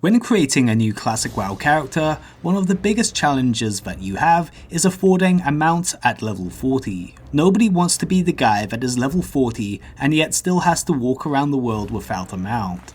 When creating a new classic WoW character, one of the biggest challenges that you have is affording a mount at level 40. Nobody wants to be the guy that is level 40 and yet still has to walk around the world without a mount.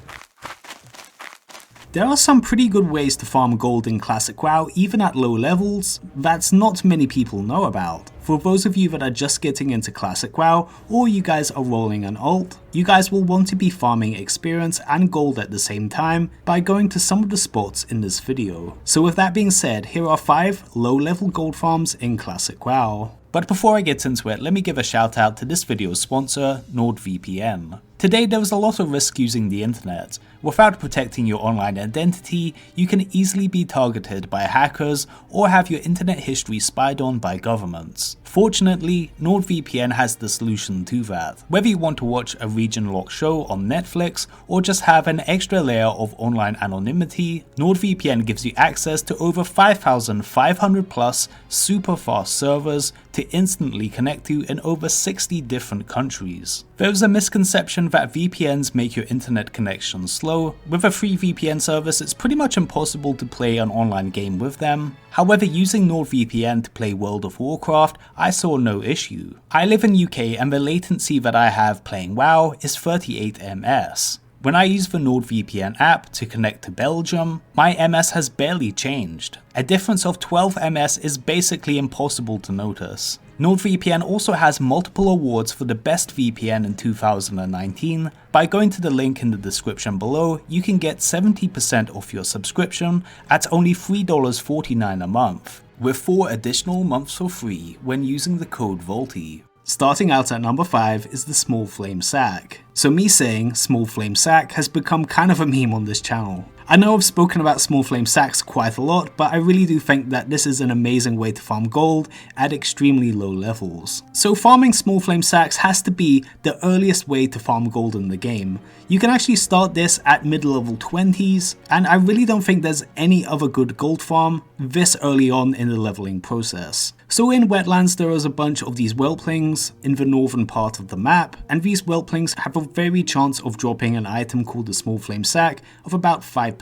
There are some pretty good ways to farm gold in classic WoW even at low levels that not many people know about. For those of you that are just getting into classic WoW, or you guys are rolling an alt, you guys will want to be farming experience and gold at the same time by going to some of the spots in this video. So with that being said, here are 5 low level gold farms in classic WoW. But before I get into it, let me give a shout out to this video's sponsor, NordVPN. Today there is a lot of risk using the internet. Without protecting your online identity, you can easily be targeted by hackers or have your internet history spied on by governments. Fortunately, NordVPN has the solution to that. Whether you want to watch a region-locked show on Netflix or just have an extra layer of online anonymity, NordVPN gives you access to over 5,500 plus super fast servers to instantly connect to in over 60 different countries. There is a misconception that VPNs make your internet connection slow. With a free VPN service, it's pretty much impossible to play an online game with them. However, using NordVPN to play World of Warcraft, I saw no issue. I live in UK and the latency that I have playing WoW is 38 ms. When I use the NordVPN app to connect to Belgium, my MS has barely changed. A difference of 12 ms is basically impossible to notice. NordVPN also has multiple awards for the best VPN in 2019. By going to the link in the description below, you can get 70% off your subscription at only $3.49 a month, with 4 additional months for free when using the code vaulty. Starting out at number 5 is the Small Flame Sack. So me saying Small Flame Sack has become kind of a meme on this channel. I know I've spoken about Small Flame Sacks quite a lot, but I really do think that this is an amazing way to farm gold at extremely low levels. So farming Small Flame Sacks has to be the earliest way to farm gold in the game. You can actually start this at mid-level 20s, and I really don't think there's any other good gold farm this early on in the leveling process. So in wetlands there is a bunch of these whelplings in the northern part of the map, and these whelplings have a very chance of dropping an item called the Small Flame Sack of about 5%.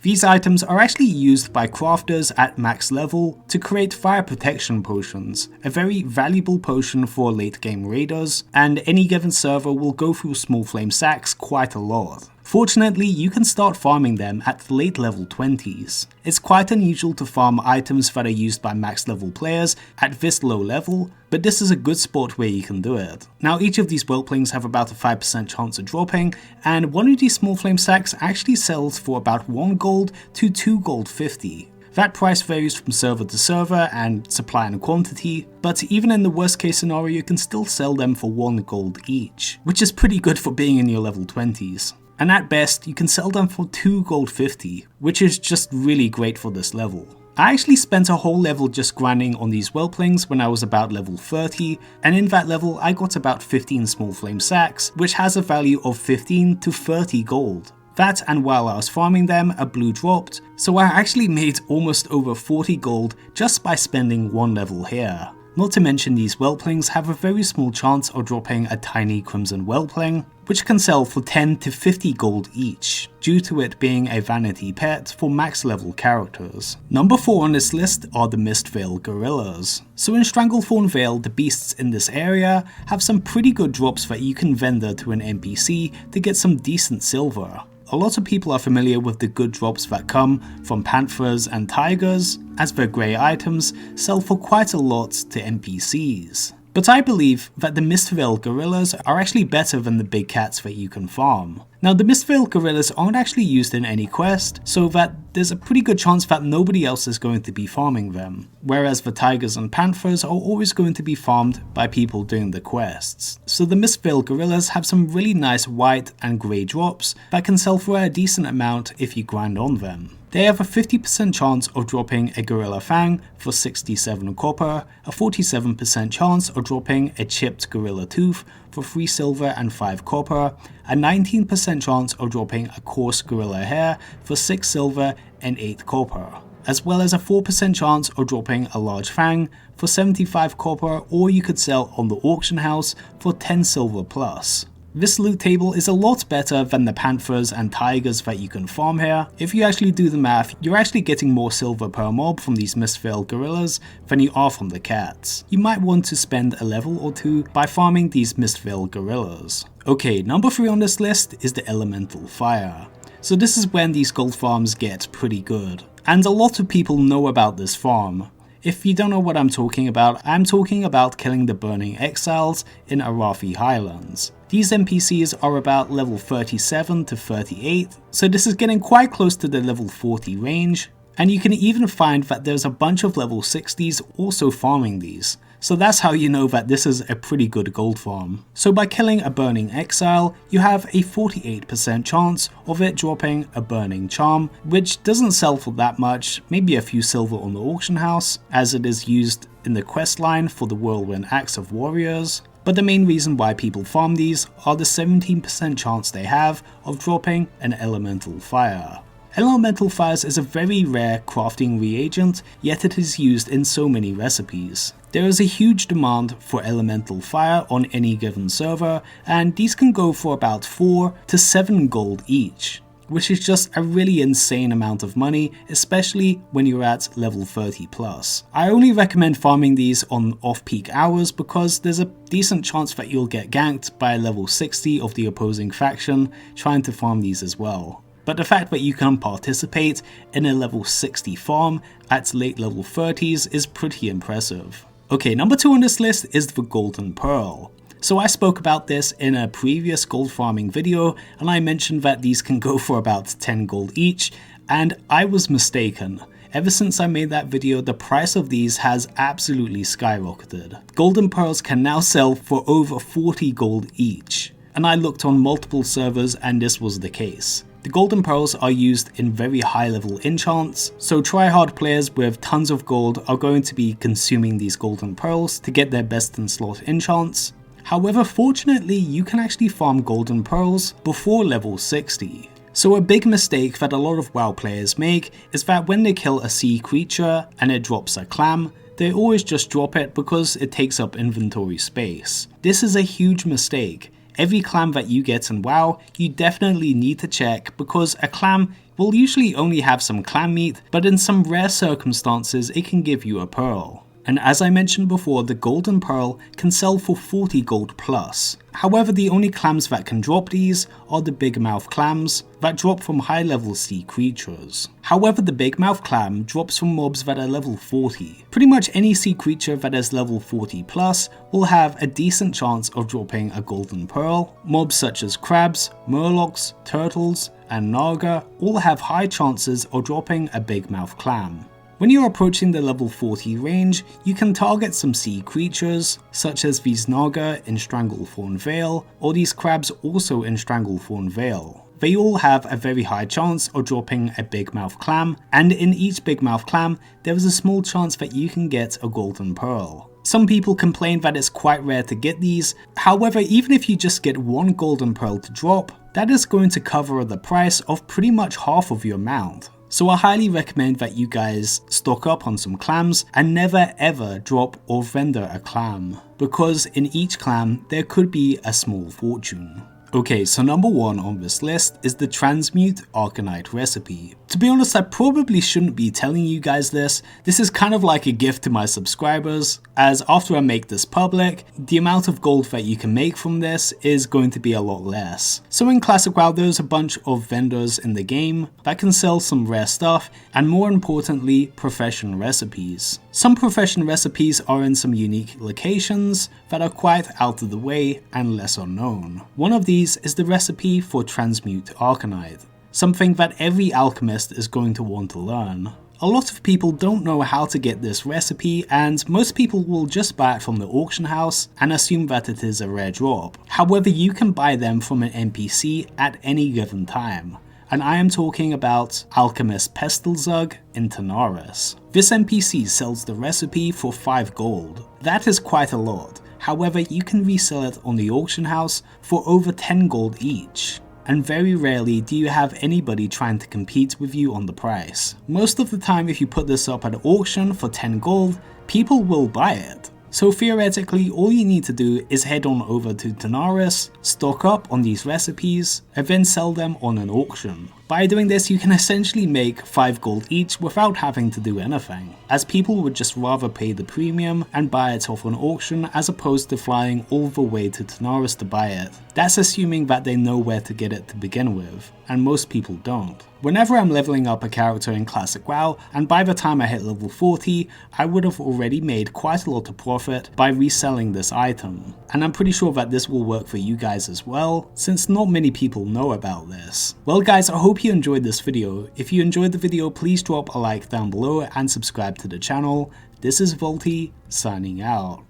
These items are actually used by crafters at max level to create fire protection potions, a very valuable potion for late game raiders, and any given server will go through Small Flame Sacks quite a lot. Fortunately, you can start farming them at the late level 20s. It's quite unusual to farm items that are used by max level players at this low level, but this is a good spot where you can do it. Now each of these whelplings have about a 5% chance of dropping, and one of these Small Flame Sacks actually sells for about 1 gold to 2 gold 50. That price varies from server to server and supply and quantity, but even in the worst case scenario you can still sell them for 1 gold each, which is pretty good for being in your level 20s. And at best, you can sell them for 2 gold 50, which is just really great for this level. I actually spent a whole level just grinding on these whelplings when I was about level 30, and in that level I got about 15 Small Flame Sacks, which has a value of 15 to 30 gold. That, and while I was farming them, a blue dropped, so I actually made almost over 40 gold just by spending 1 level here. Not to mention these whelplings have a very small chance of dropping a tiny crimson whelpling, which can sell for 10 to 50 gold each, due to it being a vanity pet for max level characters. Number 4 on this list are the MISTVALE gorillas. So in Stranglethorn Vale, the beasts in this area have some pretty good drops that you can vendor to an NPC to get some decent silver. A lot of people are familiar with the good drops that come from panthers and tigers, as their grey items sell for quite a lot to NPCs. But I believe that the MISTVALE gorillas are actually better than the big cats that you can farm. Now the MISTVALE gorillas aren't actually used in any quest, so that there's a pretty good chance that nobody else is going to be farming them, whereas the tigers and panthers are always going to be farmed by people doing the quests. So the MISTVALE gorillas have some really nice white and grey drops that can sell for a decent amount if you grind on them. They have a 50% chance of dropping a Gorilla Fang for 67 copper, a 47% chance of dropping a chipped Gorilla Tooth for 3 silver and 5 copper, a 19% chance of dropping a coarse Gorilla Hair for 6 silver and 8 copper, as well as a 4% chance of dropping a large Fang for 75 copper, or you could sell on the auction house for 10 silver plus. This loot table is a lot better than the panthers and tigers that you can farm here. If you actually do the math, you're actually getting more silver per mob from these MISTVALE gorillas than you are from the cats. You might want to spend a level or two by farming these MISTVALE gorillas. Okay, number 3 on this list is the elemental fire. So this is when these gold farms get pretty good. And a lot of people know about this farm. If you don't know what I'm talking about killing the burning exiles in Arathi Highlands. These NPCs are about level 37 to 38, so this is getting quite close to the level 40 range, and you can even find that there's a bunch of level 60s also farming these. So that's how you know that this is a pretty good gold farm. So by killing a burning exile, you have a 48% chance of it dropping a burning charm, which doesn't sell for that much, maybe a few silver on the auction house, as it is used in the quest line for the Whirlwind Axe of Warriors. But the main reason why people farm these are the 17% chance they have of dropping an elemental fire. Elemental fires is a very rare crafting reagent, yet it is used in so many recipes. There is a huge demand for elemental fire on any given server, and these can go for about 4 to 7 gold each, which is just a really insane amount of money, especially when you're at level 30 plus. I only recommend farming these on off-peak hours because there's a decent chance that you'll get ganked by level 60 of the opposing faction trying to farm these as well. But the fact that you can participate in a level 60 farm at late level 30s is pretty impressive. Okay, number 2 on this list is the Golden Pearl. So I spoke about this in a previous gold farming video, and I mentioned that these can go for about 10 gold each, and I was mistaken. Ever since I made that video, the price of these has absolutely skyrocketed. Golden Pearls can now sell for over 40 gold each, and I looked on multiple servers and this was the case. The Golden Pearls are used in very high level enchants, so tryhard players with tons of gold are going to be consuming these Golden Pearls to get their best in slot enchants. However, fortunately you can actually farm Golden Pearls before level 60. So a big mistake that a lot of WoW players make is that when they kill a sea creature and it drops a clam, they always just drop it because it takes up inventory space. This is a huge mistake. Every clam that you get in WoW, you definitely need to check because a clam will usually only have some clam meat, but in some rare circumstances it can give you a pearl. And as I mentioned before, the Golden Pearl can sell for 40 gold plus. However, the only clams that can drop these are the big mouth clams that drop from high level sea creatures. However, the big mouth clam drops from mobs that are level 40. Pretty much any sea creature that is level 40 plus will have a decent chance of dropping a Golden Pearl. Mobs such as crabs, murlocs, turtles, and naga all have high chances of dropping a big mouth clam. When you're approaching the level 40 range, you can target some sea creatures, such as these naga in Stranglethorn Vale, or these crabs also in Stranglethorn Vale. They all have a very high chance of dropping a big mouth clam, and in each big mouth clam, there is a small chance that you can get a Golden Pearl. Some people complain that it's quite rare to get these, however even if you just get one Golden Pearl to drop, that is going to cover the price of pretty much half of your mount. So I highly recommend that you guys stock up on some clams and never ever drop or vendor a clam, because in each clam there could be a small fortune. Okay, so number 1 on this list is the Transmute ARCANITE recipe. To be honest, I probably shouldn't be telling you guys this. This is kind of like a gift to my subscribers, as after I make this public, the amount of gold that you can make from this is going to be a lot less. So in Classic WoW, there's a bunch of vendors in the game that can sell some rare stuff, and more importantly, profession recipes. Some profession recipes are in some unique locations that are quite out of the way and lesser known. One of these is the recipe for Transmute ARCANITE, something that every alchemist is going to want to learn. A lot of people don't know how to get this recipe, and most people will just buy it from the auction house and assume that it is a rare drop. However, you can buy them from an NPC at any given time, and I am talking about Alchemist Pestilzug in Tanaris. This NPC sells the recipe for 5 gold. That is quite a lot. However, you can resell it on the auction house for over 10 gold each. And very rarely do you have anybody trying to compete with you on the price. Most of the time, if you put this up at auction for 10 gold, people will buy it. So theoretically, all you need to do is head on over to Tanaris, stock up on these recipes, and then sell them on an auction. By doing this, you can essentially make 5 gold each without having to do anything, as people would just rather pay the premium and buy it off an auction as opposed to flying all the way to Tanaris to buy it. That's assuming that they know where to get it to begin with, and most people don't. Whenever I'm leveling up a character in Classic WoW, and by the time I hit level 40, I would have already made quite a lot of profit by reselling this item. And I'm pretty sure that this will work for you guys as well, since not many people know about this. Well guys, I hope you enjoyed this video. If you enjoyed the video, please drop a like down below and subscribe to the channel. This is vaulty, signing out.